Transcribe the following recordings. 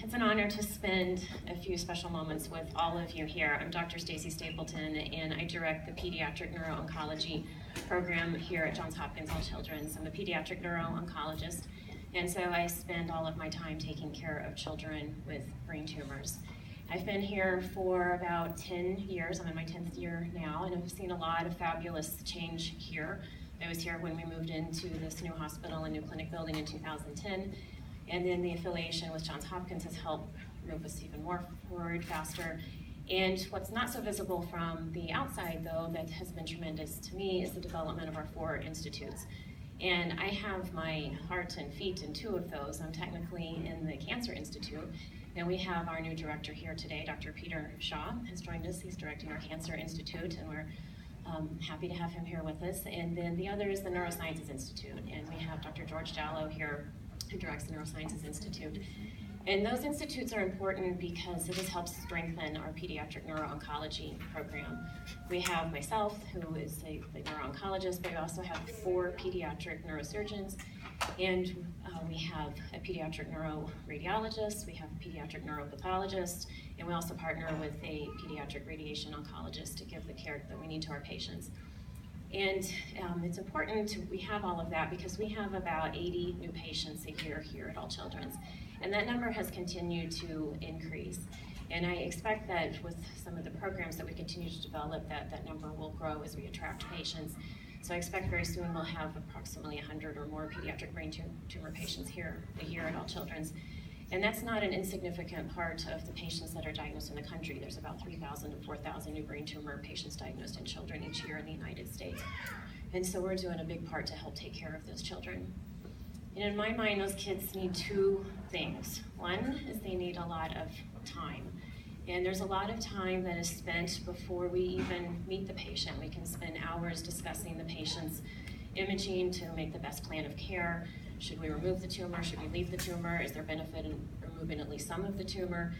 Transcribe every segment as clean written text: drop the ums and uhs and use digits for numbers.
It's an honor to spend a few special moments with all of you here. I'm Dr. Stacy Stapleton, and I direct the Pediatric Neuro-Oncology program here at Johns Hopkins All Children's. I'm a pediatric neuro-oncologist, and so I spend all of my time taking care of children with brain tumors. I've been here for about 10 years. I'm in my 10th year now, and I've seen a lot of fabulous change here. I was here when we moved into this new hospital and new clinic building in 2010. And then the affiliation with Johns Hopkins has helped move us even more forward, faster. And what's not so visible from the outside, though, that has been tremendous to me is the development of our 4 institutes. And I have my heart and feet in 2 of those. I'm technically in the Cancer Institute, and we have our new director here today, Dr. Peter Shaw, has joined us. He's directing our Cancer Institute, and we're happy to have him here with us. And then the other is the Neurosciences Institute, and we have Dr. George Jallow here, who directs the Neurosciences Institute. And those institutes are important because it just helps strengthen our pediatric neuro-oncology program. We have myself, who is a neuro-oncologist, but we also have 4 pediatric neurosurgeons, and we have a pediatric neuroradiologist, we have a pediatric neuropathologist, and we also partner with a pediatric radiation oncologist to give the care that we need to our patients. And it's important we have all of that because we have about 80 new patients a year here at All Children's. And that number has continued to increase. And I expect that with some of the programs that we continue to develop, that number will grow as we attract patients. So I expect very soon we'll have approximately 100 or more pediatric brain tumor patients here a year at All Children's. And that's not an insignificant part of the patients that are diagnosed in the country. There's about 3,000 to 4,000 new brain tumor patients diagnosed in children each year in the United States. And so we're doing a big part to help take care of those children. And in my mind, those kids need 2 things. One is they need a lot of time. And there's a lot of time that is spent before we even meet the patient. We can spend hours discussing the patient's imaging to make the best plan of care. Should we remove the tumor? Should we leave the tumor? Is there benefit in removing at least some of the tumor?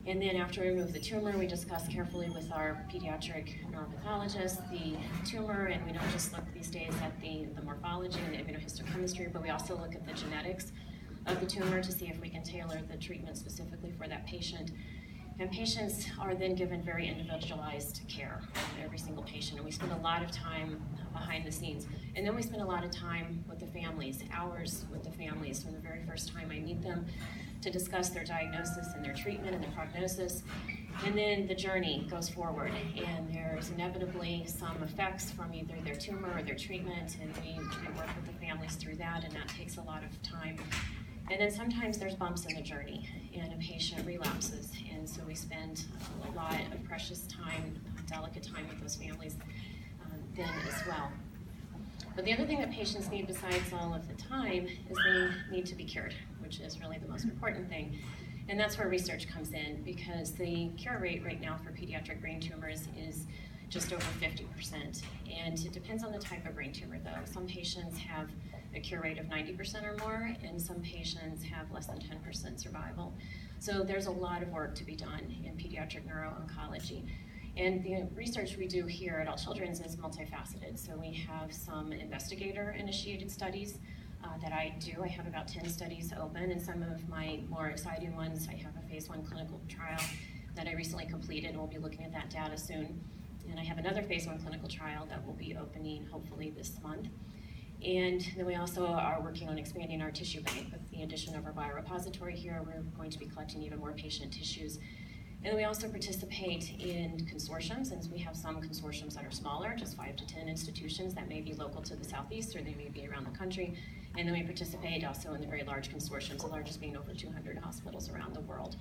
And then after we remove the tumor, we discuss carefully with our pediatric neuropathologist the tumor, and we don't just look these days at the morphology and the immunohistochemistry, but we also look at the genetics of the tumor to see if we can tailor the treatment specifically for that patient. And patients are then given very individualized care, every single patient, and we spend a lot of time behind the scenes. And then we spend a lot of time with the families, hours with the families from the very first time I meet them to discuss their diagnosis and their treatment and their prognosis. And then the journey goes forward, and there's inevitably some effects from either their tumor or their treatment, and we work with the families through that, and that takes a lot of time. And then sometimes there's bumps in the journey, and a patient relapses, and so we spend a lot of precious time, delicate time with those families then as well. But the other thing that patients need besides all of the time is they need to be cured, which is really the most important thing. And that's where research comes in, because the cure rate right now for pediatric brain tumors is just over 50%. And it depends on the type of brain tumor, though. Some patients have a cure rate of 90% or more, and some patients have less than 10% survival. So there's a lot of work to be done in pediatric neuro-oncology. And the research we do here at All Children's is multifaceted. So we have some investigator-initiated studies that I do. I have about 10 studies open, and some of my more exciting ones, I have a phase 1 clinical trial that I recently completed, and we'll be looking at that data soon. And I have another phase 1 clinical trial that will be opening hopefully this month. And then we also are working on expanding our tissue bank. With the addition of our biorepository here, we're going to be collecting even more patient tissues. And then we also participate in consortiums, and we have some consortiums that are smaller, just 5 to 10 institutions that may be local to the Southeast, or they may be around the country. And then we participate also in the very large consortiums, the largest being over 200 hospitals around the world.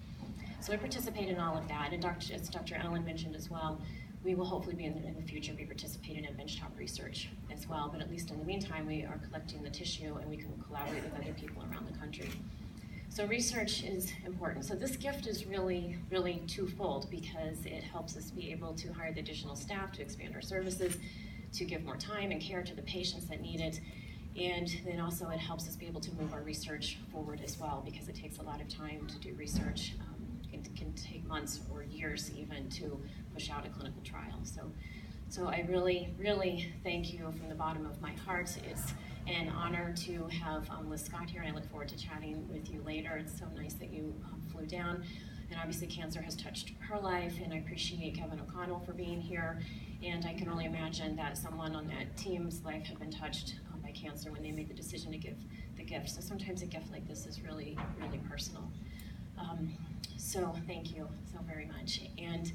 So we participate in all of that, and as Dr. Allen mentioned as well, we will hopefully be in the future be participating in benchtop research as well, but at least in the meantime, we are collecting the tissue and we can collaborate with other people around the country. So research is important. So this gift is really, really twofold, because it helps us be able to hire the additional staff to expand our services, to give more time and care to the patients that need it, and then also it helps us be able to move our research forward as well, because it takes a lot of time to do research. It can take months or years even to push out a clinical trial. So I really, really thank you from the bottom of my heart. It's an honor to have Liz Scott here, and I look forward to chatting with you later. It's so nice that you flew down. And obviously cancer has touched her life, and I appreciate Kevin O'Connell for being here. And I can only imagine that someone on that team's life had been touched by cancer when they made the decision to give the gift. So sometimes a gift like this is really, really personal. So thank you so very much. And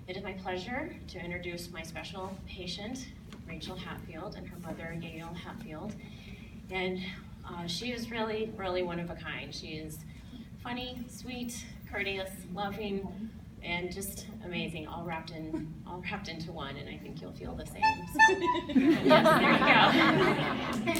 it is my pleasure to introduce my special patient, Rachel Hatfield, and her mother, Yael Hatfield. And she is really, really one of a kind. She is funny, sweet, courteous, loving, and just amazing, all wrapped into one, and I think you'll feel the same. So, yes, there you go.